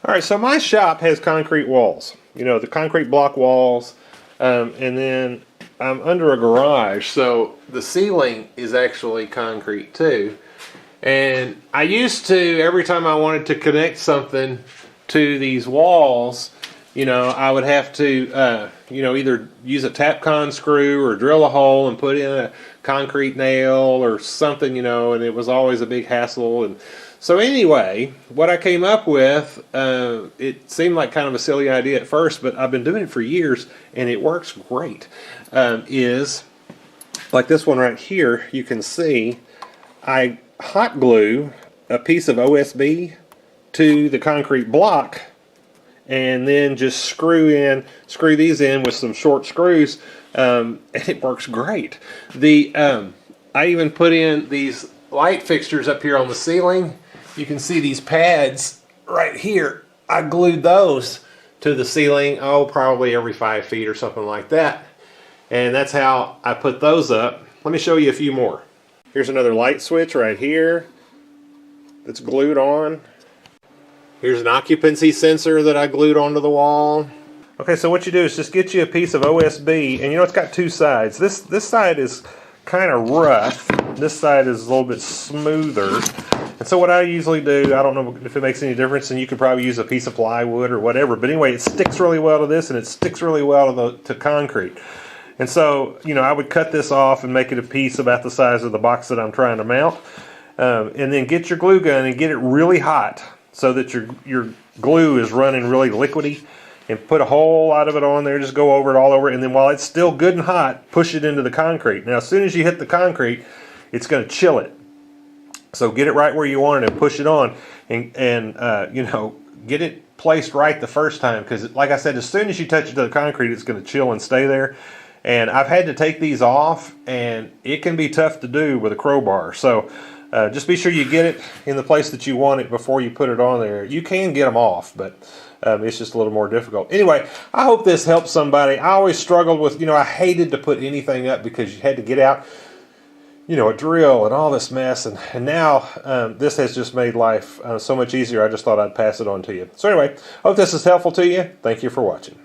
Alright, so my shop has concrete walls. You know, the concrete block walls. And then I'm under a garage, so the ceiling is actually concrete too. And I used to, every time I wanted to connect something to these walls, you know, I would have to, you know, either use a Tapcon screw or drill a hole and put in a concrete nail or something, you know, and it was always a big hassle. And so anyway, what I came up with, it seemed like kind of a silly idea at first, but I've been doing it for years and it works great, is like this one right here. You can see I hot glue a piece of OSB to the concrete block and then just screw these in with some short screws, and it works great. I even put in these light fixtures up here on the ceiling. You can see these pads right here. I glued those to the ceiling, oh, probably every 5 feet or something like that. And that's how I put those up. Let me show you a few more. Here's another light switch right here that's glued on. Here's an occupancy sensor that I glued onto the wall. Okay, so what you do is just get you a piece of OSB, and you know it's got two sides. This side is kind of rough. This side is a little bit smoother. And so what I usually do, I don't know if it makes any difference, and you could probably use a piece of plywood or whatever, but anyway, it sticks really well to this, and it sticks really well to concrete. And so, you know, I would cut this off and make it a piece about the size of the box that I'm trying to mount, and then get your glue gun and get it really hot so that your glue is running really liquidy, and put a whole lot of it on there. Just go over it all over, and then while it's still good and hot, push it into the concrete. Now, as soon as you hit the concrete, it's going to chill it. So get it right where you want it and push it on, and you know, get it placed right the first time, because like I said, as soon as you touch it to the concrete, it's going to chill and stay there. And I've had to take these off, and it can be tough to do with a crowbar. So just be sure you get it in the place that you want it before you put it on there. You can get them off, but it's just a little more difficult. Anyway, I hope this helps somebody. I always struggled with, you know, I hated to put anything up because you had to get out, you know, a drill and all this mess, and now this has just made life so much easier. I just thought I'd pass it on to you. So anyway, hope this is helpful to you. Thank you for watching.